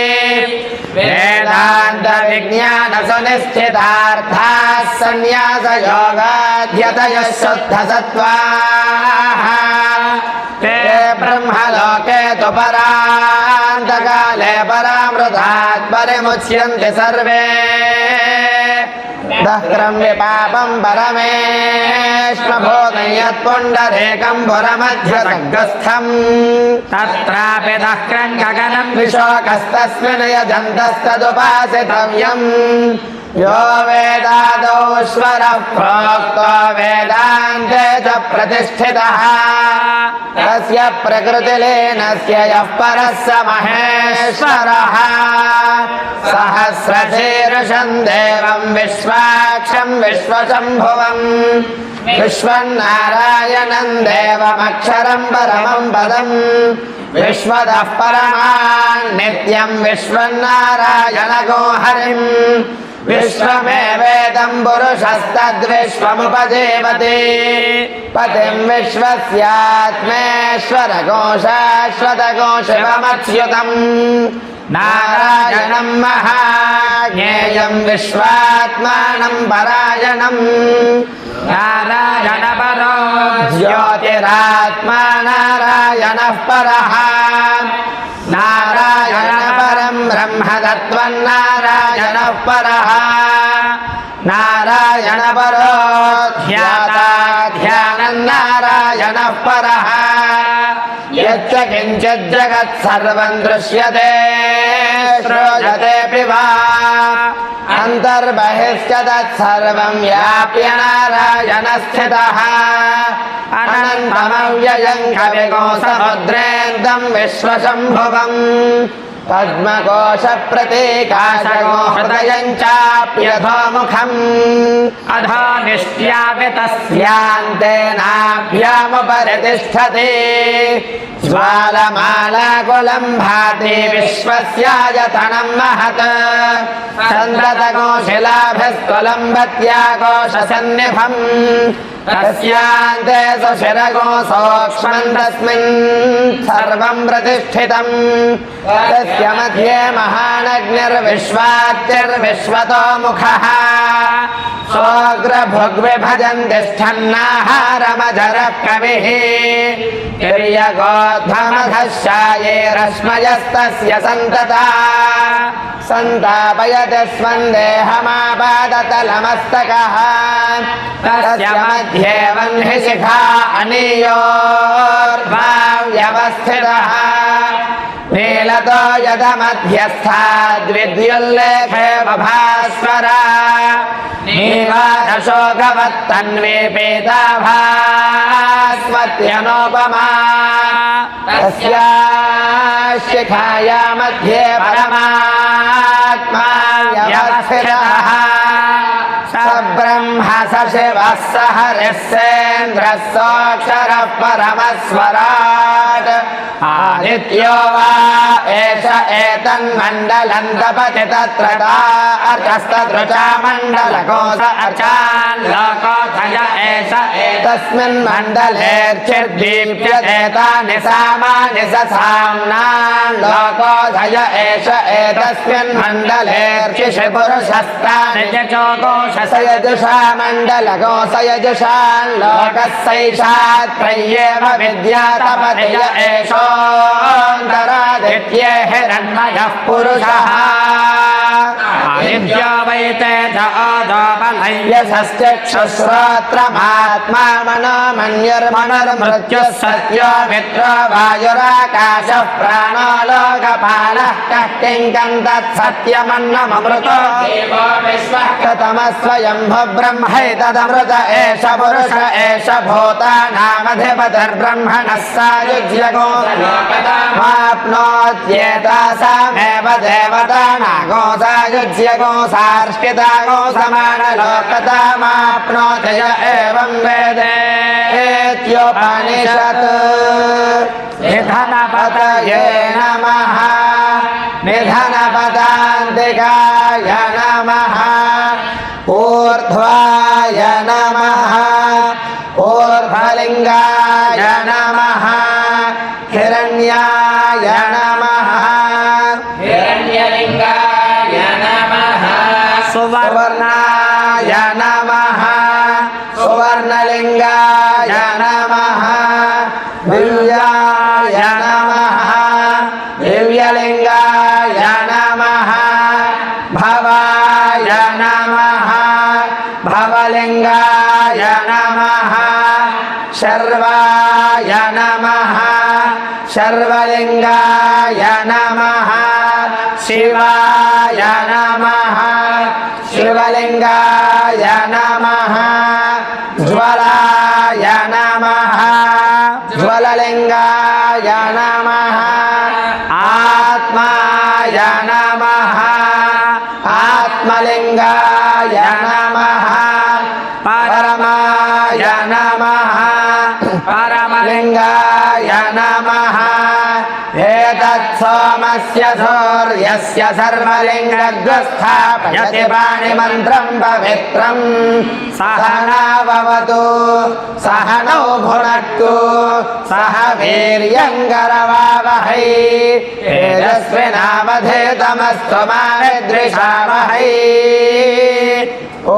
वेदान्तविज्ञानसुनिश्चितार्थाः सन्न्यासयोगाद्यतयः शुद्धसत्त्वाः ते ब्रह्मलोके तु परान्तकाले परामृतात् परिमुच्यन्ते सर्वे दह्रं विपापं परमेश्वभूतं यत्पुण्डरीकं पुरमध्यसग्रस्थं तत्रापि दह्रं गगनं विशोकस्तस्मिन् यजन्तस्तदुपासितव्यम् यो वेदादौ स्वरः प्रोक्तो वेदान्ते च प्रतिष्ठितः तस्य प्रकृतिलीनस्य यः परः स महेश्वरः सहस्रशीर्षं देवं विश्वाक्षं विश्वशम्भुवं विश्वन्नारायणं देवमक्षरं परमं पदं विश्वतः परमान् नित्यं विश्वन्नारायणगो हरिम् विश्वमेवेदं पुरुषस्तद्विश्वमुपजीवति पतिं विश्वस्यात्मेश्वरगो शाश्वतगो शिवमच्युतम् नारायणं महाज्ञेयं विश्वात्मानं परायणम् नारायणपरो ज्योतिरात्मा नारायणः परः नारायणपरं ब्रह्मतत्त्वं नारायणः परः नारायणपरो ध्याता ध्यानं नारायणः परः यच्च किञ्चित् जगत् सर्वं दृश्यते श्रूयतेऽपि वा अन्तर्बहिश्च तत्सर्वं व्याप्य नारायणस्थितः अनन्तमव्ययं कविगो समुद्रेन्दं विश्वशम्भुवम् పద్మకోశ ప్రతీకాశగో హృదయం చాప్యధోముఖం అధోనిష్ట్యాపితస్యాంతేనాభ్యాముపరితిష్ఠతి జ్వాలమాలాకులం భాతి విశ్వస్యాయతనం మహత్ చంద్రతకోశిలాభిస్కులంబత్యాకోశసన్నిభం తస్యాంతే సుశిరగో సూక్ష్మం తస్మిన్ సర్వం ప్రతిష్ఠితం తస్య మధ్యే మహానగ్నిర్విశ్వాత్యర్విశ్వతో ముఖః సోగ్రభుగ్విభజన్ తిష్టన్నాహారమజరః కవిః తిర్యగోధ్వమధశ్చాయే రశ్మయస్తస్య సంతతా సంతాపయతి స్వందేహమాపాదతలమస్తకః తస్య మధ్యే వహ్నిశిఖా అనీయోర్ధ్వావ్యవస్థితః నీలతో యదమధ్యస్థాద్విద్యుల్లేఖే బభాస్వరా నీవాశోకవత్తన్వే పీతాభాస్వత్యనోపమా తస్యాశిఖాయా మధ్యే పరమాత్మా వ్యవస్థితః స బ్రహ్మ స శివః స హరిః సేంద్రः సోక్షరः పరమస్వరాట్ ఆదిత్యో వా ఏష ఏతన్మండలం తపతి తత్ర అర్చస్తదృచా మండలకోశ అర్చాల్లోకోధయ ఏష ఏతస్మిన్ మండలేర్చిర్దీప్యతే తాని సామాని సామ్నాల్లోకోధయ ఏష ఏతస్మిన్ మండలేర్చిషి పురుషస్తాని చోకోశ సయజుషా మండలకోశయజుషాల్లోకస్సైషాత్రయ్యేవ విద్యాతపతియ ఏషోऽन्तरादित्ये हिरण्मयः पुरुषः आदित्यो वै तेजोदोबलयश्चक्षुश्रोत्रमात्मा मनोमन्युर्मनुर्मृत्युः सत्यो मित्रो वायुराकाशः प्राणो लोकपालः कः किङ्कं तत्सत्यमन्नममृतो देवो विश्वः कतमस्वयंभो ब्रह्मैतदमृत एष पुरुष एष भूतानामधिपतिर्ब्रह्मणः सायुज्यगो माप्नोत्येतासामेव देवतानागो सायुज्यगो सार्ष्टितागो समानलोकतामाप्नोति य एवं वेदेत्योपनिषत् निधनपतये नमः निधनपदान्तिकाय नमः ऊर्ध्वाय नमः ऊर्ध्वलिङ्गाय नमः हिरण्याय नमः हिरण्यलिङ्गाय नमः सुवर्णाय नमः सुवर्णलिङ्गाय नमः दिव्याय नमः दिव्यलिङ्गाय नमः भवाय नमः भवलिङ्गाय नमः शर्वाय नमः शर्वलिङ्गाय नमः शिवाय नमः शिवलिङ्गाय नमः ज्वलाय नमः ज्वललिङ्गाय नमः आत्माय नमः आत्मलिङ्गाय नमः परमाय नमः परमलिङ्गाय नमः एतत्सोमस्य सूर्यस्य सर्वलिङ्गस्थापयति पाणिमन्त्रं पवित्रम् सहनाववतु सहनौ भुनक्तु सह वीर्यङ्करवावहै तेजस्विनावधेतमस्तु मा विद्विषावहै ॐ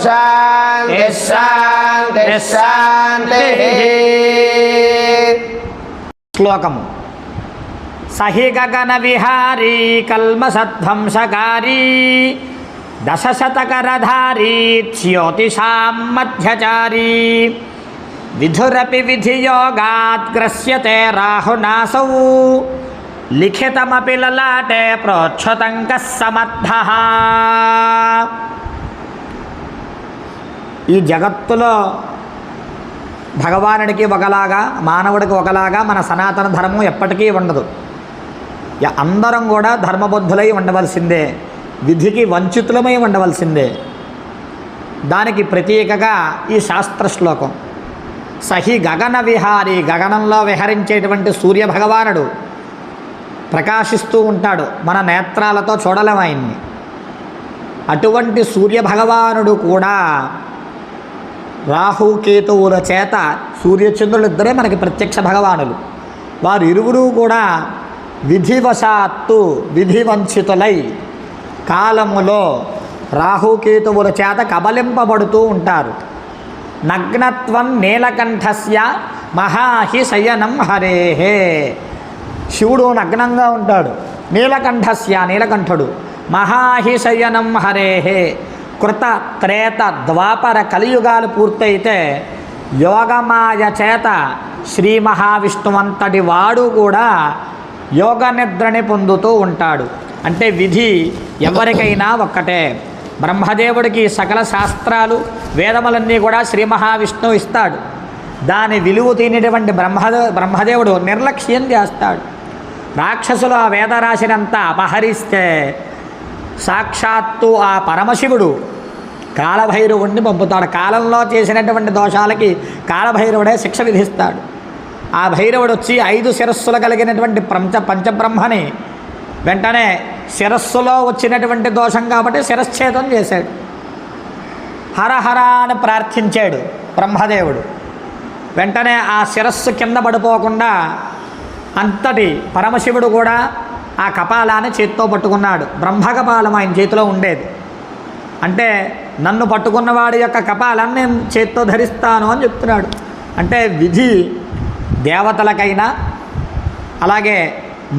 शान्तिः शान्तिः शान्तिः శ్లోకము సహి గగన విహారీ కల్మసధ్వంసకారీ దశశతకరధారీ జ్యోతిషాం మధ్యచారీ విధురపి విధియోగాత్ గ్రస్యతే రాహునాసౌ లిఖితమపి లలాటే ప్రోచ్ఛుతంకః సమర్థః. ఈ జగత్తులో భగవానుడికి ఒకలాగా మానవుడికి ఒకలాగా మన సనాతన ధర్మం ఎప్పటికీ ఉండదు. అందరం కూడా ధర్మబద్ధులై ఉండవలసిందే, విధికి వంచితులమై ఉండవలసిందే. దానికి ప్రతీకగా ఈ శాస్త్ర శ్లోకం. సహి గగన విహారి, గగనంలో విహరించేటువంటి సూర్యభగవానుడు ప్రకాశిస్తూ ఉంటాడు, మన నేత్రాలతో చూడలేము ఆయన్ని. అటువంటి సూర్యభగవానుడు కూడా రాహుకేతువుల చేత, సూర్యచంద్రులు ఇద్దరే మనకి ప్రత్యక్ష భగవానులు, వారు ఇరువురు కూడా విధివశాత్తు విధివంచితులై కాలములో రాహుకేతువుల చేత కబలింపబడుతూ ఉంటారు. నగ్నత్వం నీలకంఠస్య మహాహి శయనం హరేహే. శివుడు నగ్నంగా ఉంటాడు, నీలకంఠస్య నీలకంఠుడు, మహాహి శయనం హరేహే. కృత త్రేత ద్వాపర కలియుగాలు పూర్తయితే యోగమాయ చేత శ్రీ మహావిష్ణువంతటి వాడు కూడా యోగ నిద్రని పొందుతూ ఉంటాడు. అంటే విధి ఎవరికైనా ఒక్కటే. బ్రహ్మదేవుడికి సకల శాస్త్రాలు వేదములన్నీ కూడా శ్రీ మహావిష్ణువు ఇస్తాడు. దాని విలువ తినేటువంటి బ్రహ్మదేవుడు నిర్లక్ష్యం చేస్తాడు. రాక్షసులు ఆ వేదరాశినంతా అపహరిస్తే సాక్షాత్తు ఆ పరమశివుడు కాలభైరవుడిని పంపుతాడు. కాలంలో చేసినటువంటి దోషాలకి కాలభైరవుడే శిక్ష విధిస్తాడు. ఆ భైరవుడు వచ్చి 5 శిరస్సులు కలిగినటువంటి పంచబ్రహ్మని వెంటనే శిరస్సులో వచ్చినటువంటి దోషం కాబట్టి శిరశ్ఛేదం చేశాడు. హరహర అని ప్రార్థించాడు బ్రహ్మదేవుడు. వెంటనే ఆ శిరస్సు కింద పడిపోకుండా అంతటి పరమశివుడు కూడా ఆ కపాలాన్ని చేత్తో పట్టుకున్నాడు. బ్రహ్మకపాలం ఆయన చేతిలో ఉండేది. అంటే నన్ను పట్టుకున్నవాడి యొక్క కపాలాన్ని నేను చేత్తో ధరిస్తాను అని చెప్తున్నాడు. అంటే విధి దేవతలకైనా అలాగే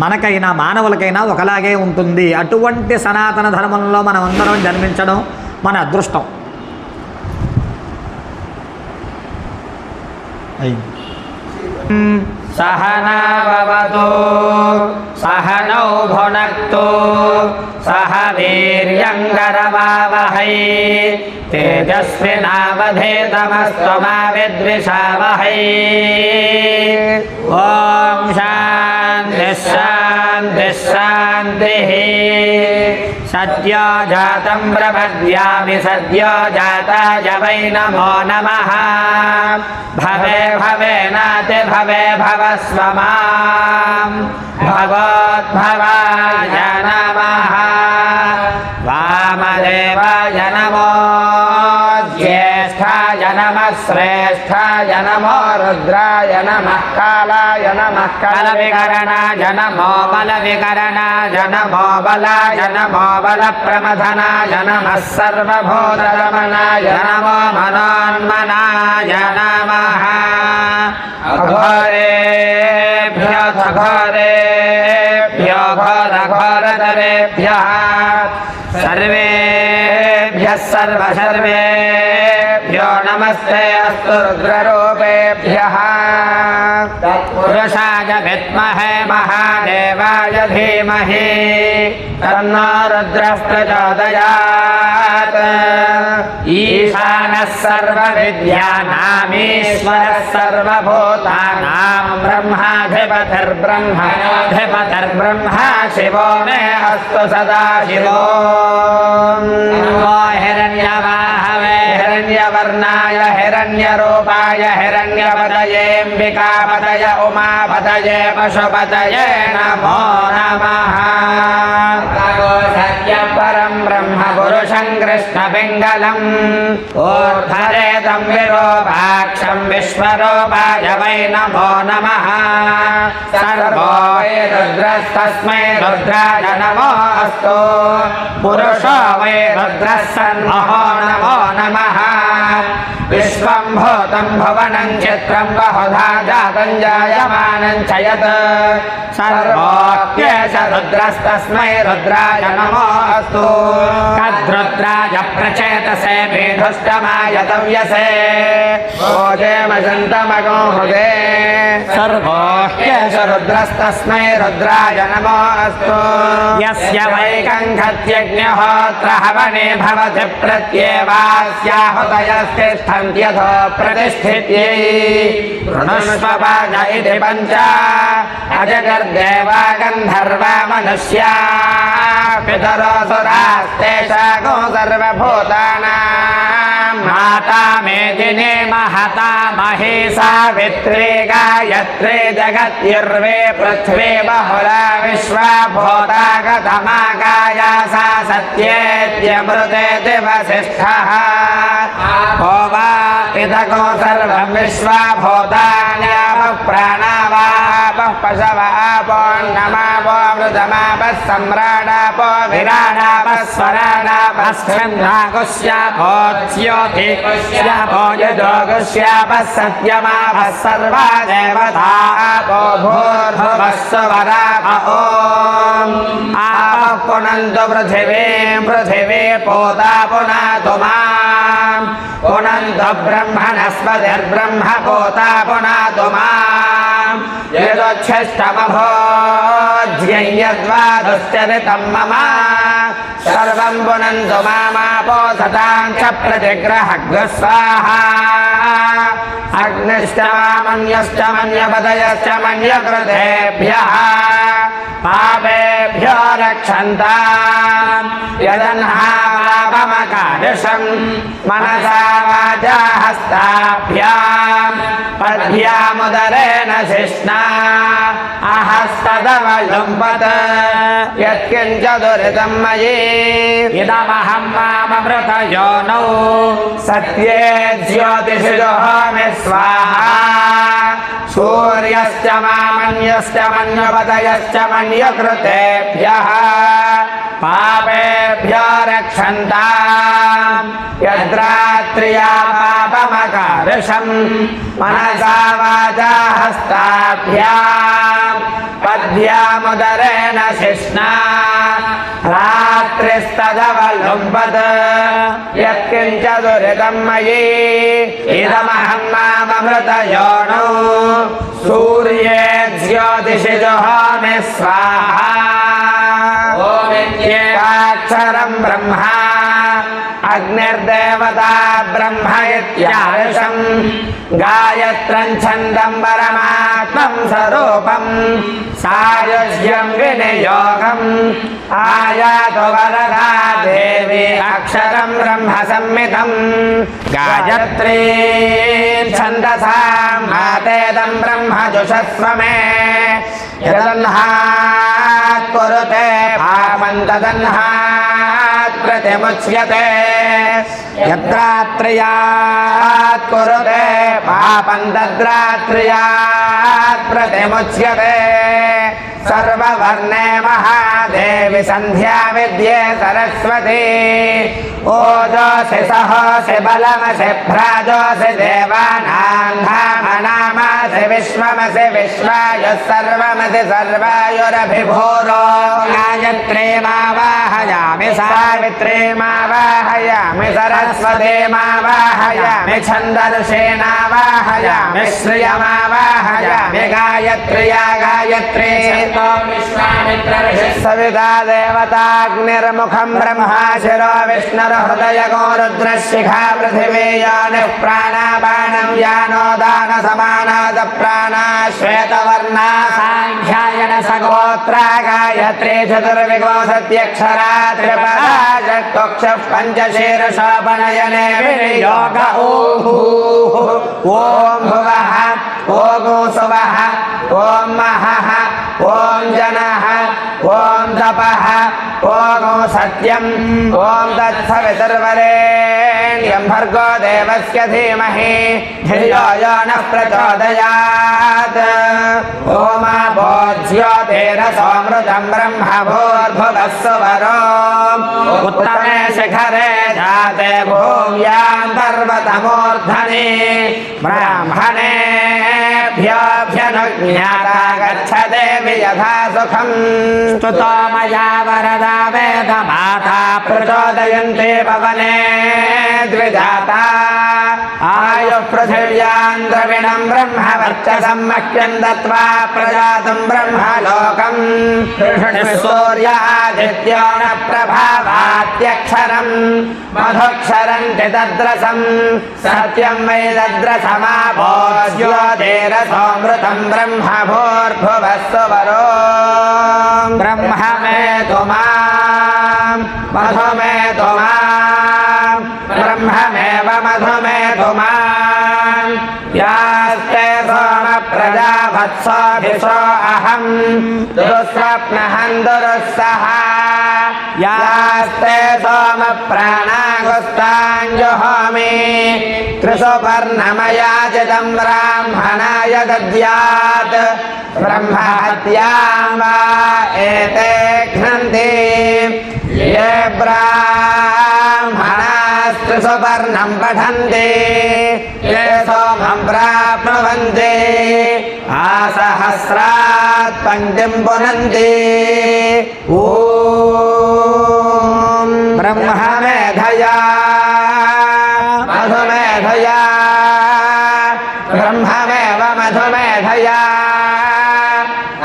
మనకైనా మానవులకైనా ఒకలాగే ఉంటుంది. అటువంటి సనాతన ధర్మంలో మనం అందరం జన్మించడం మన అదృష్టం. సహనావతు సహనౌ భునక్తు సహ వీర్యంకరవావహై తేజస్వినావధేతమస్తు మా విద్విషావహై. ఓం శాంతి శాంతి శాంతి. సద్యో జాతం ప్రపద్యామి సద్యో జాతాయ వై నమో నమః. భవే భవేనాతి భవే భవస్వ మాం. భగవద్భవాయ నమః. వామదేవాయ నమో. జ్యేష్ఠాయ నమః. శ్రేష్ఠాయ నమో. రుద్రాయ నమః. కాలాయ నమః. కలవికరణాయ నమో. బలవికరణాయ నమో. బలాయ నమో. బలప్రమథనాయ నమః. సర్వభూతరమణాయ నమో. మనోన్మనాయ నమః. అఘోరేభ్యో ఘోరేభ్యో ఘోరఘోరతరేభ్యః సర్వేభ్యః సర్వసర్వేభ్యో నమస్తే అస్తు రుద్రరూపేభ్యః. తత్పురుషాయ విద్మహే మహాదేవాయ ధీమహి తన్నో రుద్రః ప్రచోదయాత్. ఈశానः సర్వవిద్యానామీశ్వరः సర్వభూతానాం బ్రహ్మాధిపతిర్బ్రహ్మ శివో మే అస్తు సదా శివో. నమో హిరణ్యవాహవే హిరణ్యవర్ణాయ హిరణ్యరూపాయ హిరణ్యపతయేంబికాపతయ ఉమాపతయే పశుపతయే నమో నమః. సత్యం పరం బ్రహ్మ పురుషం కృష్ణపింగళం ఊర్ధ్వరేతం విరూపాక్షం విశ్వరూపాయ వై నమో నమః. సర్వో వై రుద్రస్తస్మై రుద్రాయ నమో అస్తు. పురుషో వై రుద్రः సన్మహో నమో నమః. విశ్వం భూతం భువనం చిత్రం బహుధా జాతం జాయమానం చ యత్ సర్వోऽప్యేష రుద్రస్తస్మై రుద్రాయ నమో అస్తు. रुद्राय प्रचेतसे मेधुष्टमाय तव्यसे ओजेमजन्तमगो हृदे सर्वोह्येष रुद्रस्तस्मै रुद्राय नमोऽस्तु यस्य वैकङ्खत्यज्ञहोत्र हवने भवति प्रत्येवास्याहुतयस्तिष्ठन्त्यथो प्रतिष्ठित्यै कृणुष्व वाज इति पञ्च अजगर्देवा गन्धर्वा मनुष्या पितरोऽसुरास्तेषागो सर्वभूतानां माता मेदिनी महता मही सावित्री गायत्री जगत्युर्वे पृथ्वी बहुला विश्वा भूता गतमा गाया सा सत्येत्यमृतेति वसिष्ठः को वा इदगो सर्वं विश्वा भूतान्यापः प्राणावापः पशवापोन्नमापोऽमृतमापः सम्राडापो विराडापः स्वराडापः यजोगुष्यापः सत्यमापः सर्वा देवतापो भूर्भुवः स्वराप ॐ आपः पुनन्तु पृथिवीं पृथिवी पोता पुनातु माम् पुनन्तु ब्रह्मणस्पतिर्ब्रह्म पोता पुनातु माम् यदोच्छिष्टमभोज्यं यद्वादुश्चरितं मम सर्वं पुनन्तु मामापो सतां च प्रतिग्रहग्रः स्वाहा अग्निश्च मामन्यश्च मन्यपदयश्च मन्यकृतेभ्यः पापेभ्यो रक्षन्ताम् यदन्हापापमकादृशम् मनसा वाचा हस्ताभ्याम् पद्भ्यामुदरेण शिष्णा अहस्तदवलुम्बत यत्किञ्च दुरितं मयि इदमहं माममृतयोनौ सत्ये ज्योतिषि जुहोमि स्वाहा सूर्यश्च मामन्यश्च मन्यपदयश्च मन्यकृतेभ्यः पापेभ्यो रक्षन्ताम् यद्रात्र्या पापमकार्षम् मनसा वाचा हस्ताभ्याम् पद्भ्यामुदरेण शिष्णा रात्रिस्तदवलुम्बत यत्किञ्च दुरितं मयि इदमहं माममृतयोनौ सूर्ये ज्योतिषि जुहोमि स्वाहा ओमित्येकाक्षरं ब्रह्मा अग्निर्देवता ब्रह्म इत्यार्षं गायत्रं छन्दं परमात्मं स्वरूपं सायुज्यं विनियोगम् आयातु वरदा देवी अक्षरं ब्रह्म संहितं गायत्री छन्दसां मातेदं ब्रह्म जुषस्व मे यदन्हात् कुरुते पापं तदन्हात् प्रतिमुच्यते यद्रात्र्यात् कुरुते पापं तद्रात्र्यात् प्रतिमुच्यते सर्ववर्णे महादेवी संध्या विद्ये सरस्वती ओजोषि सहोषि बलमसि भ्राजोषि देवानां धामनामसि विश्वमसि विश्वायुः सर्वमसि सर्वायुरभिभूरो गायत्रीमावाहयामि सावित्रीमावाहयामि सरस्वतीमावाहयामि छन्दर्षेणावाहयामि श्रियमावाहयामि गायत्र्या गायत्री सविता देवताग्निर्मुखं ब्रह्मा शिरो विष्णुर्हृदयगो रुद्रशिखा पृथिवी योनिः प्राणापानं यानो दानसमानाद प्राणा श्वेतवर्णा साङ्ख्यायन सगोत्रा गायत्री चतुर्विगो सत्यक्षरा त्रिपदा चक्षुः पञ्चशीर्षोपनयने विनियोग ॐ भुवः ॐ सुवः ॐ महः ॐ जनः ॐ तपः ॐ सत्यम् ॐ तत्सवितुर्वरेण्यं भर्गो देवस्य धीमहि धियो यो नः प्रचोदयात् ॐ ज्योतिरसोऽमृतं ब्रह्म भूर्भुवः सुवरो उत्तमे शिखरे जाते भूम्यां पर्वतमूर्धनि ब्राह्मणेभ्यो ज्ञाता गच्छ देवि यथा सुखम् स्तुतो मया वरदा वेदमाता प्रचोदयन्ते पवने द्विजाता आयुः पृथिव्याम् द्रविणम् ब्रह्मवर्चसम् मह्यम् दत्त्वा प्रजातम् ब्रह्मलोकम् सूर्यादित्यो न प्रभावात्यक्षरम् मधुक्षरन्ति तद्रसम् सत्यम् वै तद्रसमाभोज्योतिरसोऽमृतम् ब्रह्म भूर्भुवस्सु वरो ब्रह्म मे तुमाम् मधु मे तुमाम् ब्रह्ममेव मधु मे तुमाम् यास्ते सोम प्रजावत्सोऽभिषो अहम् दुःस्वप्नहम् दुरुस्सह यास्ते सोम प्राणागुस्ताञ्जुहोमि त्रिसुपर्णमयाचितम् ब्राह्मणाय दद्यात् ब्रह्महत्याम् वा एते घ्नन्ति ये ब्राह्मणास्त्रिसुपर्णम् पठन्ति ये सोमम् प्राप्नुवन्ति आसहस्रात् पङ्क्तिम् पुनन्ति ॐ ब्रह्ममेधया मधुमेधया ब्रह्ममेव मधुमेधया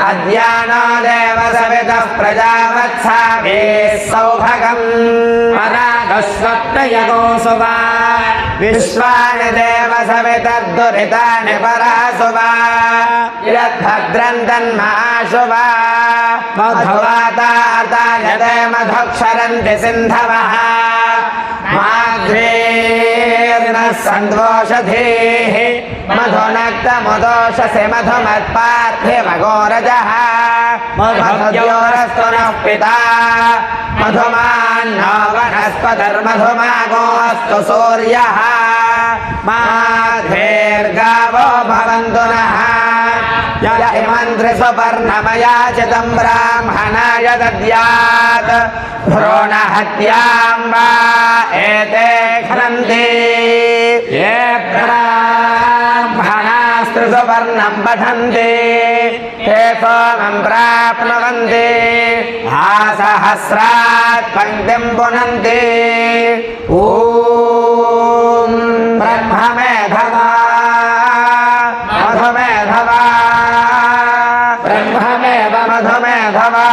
अद्यानो देवसवितः प्रजावत्साभिः सौभगम् परागस्वप्नयगोऽसु वा विश्वानि देवसवितर्दुरितानि परासु वा यद्भद्रम् तन्माशु वा मधुवातातायते मधुक्षरन्ति सिन्धवः माध्वीर्नः सन्द्वोषधीः मधुनक्तमुदोषसि मधुमत्पार्थिवगोरजः मधुद्योरस्तु नः पिता मधुमान्नो वनस्पतिर्मधुमागोऽस्तु सूर्यः माध्वीर्गावो भवन्तु नः य इमम् त्रिसुपर्णमयाचितम् ब्राह्मणाय दद्यात् भ्रूणहत्याम् वा एते घ्नन्ति ये ब्राह्मणास्त्रिसुपर्णम् पठन्ति ते सोमम् प्राप्नुवन्ति आसहस्रात् पङ्क्तिम् पुनन्ति ॐ ब्रह्ममेधवा मधुमेधवा ब्रह्ममेव मधुमेधवा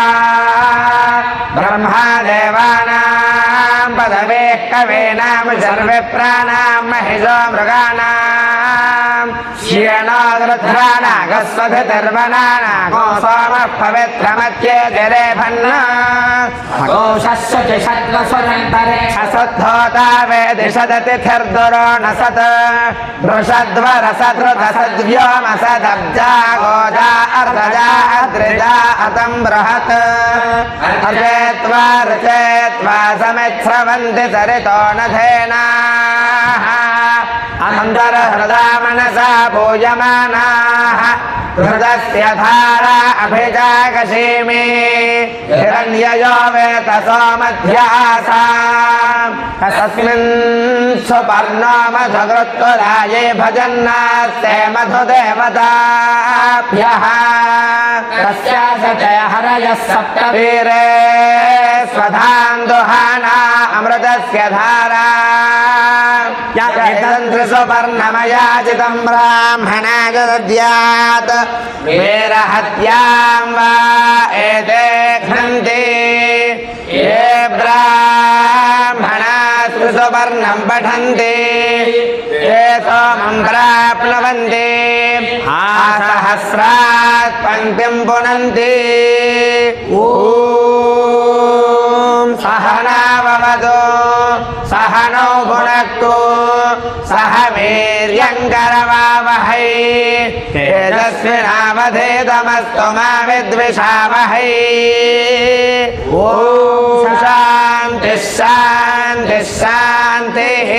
ब्रह्मादेवानाम् पदवेः कवीनाम् सर्वविप्राणाम् महिषो मृगाणाम् श्येनो गृध्राणागस्वधिर्वनानागो सोमः पवित्रमत्ये जरेभन्न घोषस्य च षड्वसुरन्तरिक्षसद्धोता वेदिषदतिथिर्दुरो न सत् वृषद्वरसधृतसद्व्योमसदब्जा गोजा अर्धजा अद्रिजा अतम् बृहत् अर्चेत्वा ऋचेत्वा समिच्छ्रवन्ति सरितो नधेनाः अन्तर्हृदा मनसा पूजमानाः हृदस्य धारा अभिजागशीमि हिरण्ययो वेतसो मध्यासाम् तस्मिन् सुपर्णो मधुकृत्कुलाये भजन्नास्ते मधुदेवताभ्यः तस्यासते हरयः वीरे स्वधाम् दुहाना अमृतस्य धारा त्रिसुपर्णमयाचितम् ब्राह्मणाय दद्यात् वीरहत्याम् वा एते घ्नन्ति ये ब्राह्मणास्त्रिसुपर्णम् पठन्ति ते सोमम् प्राप्नुवन्ति आसहस्रात् पङ्क्तिम् पुनन्ति ॐ सहनाववतु सहनौ भुनक्तु सह वीर्यङ्करवावहै तेजस्विनावधेतमस्तु मा विद्विषावहै ॐ शान्तिः शान्तिः शान्तिः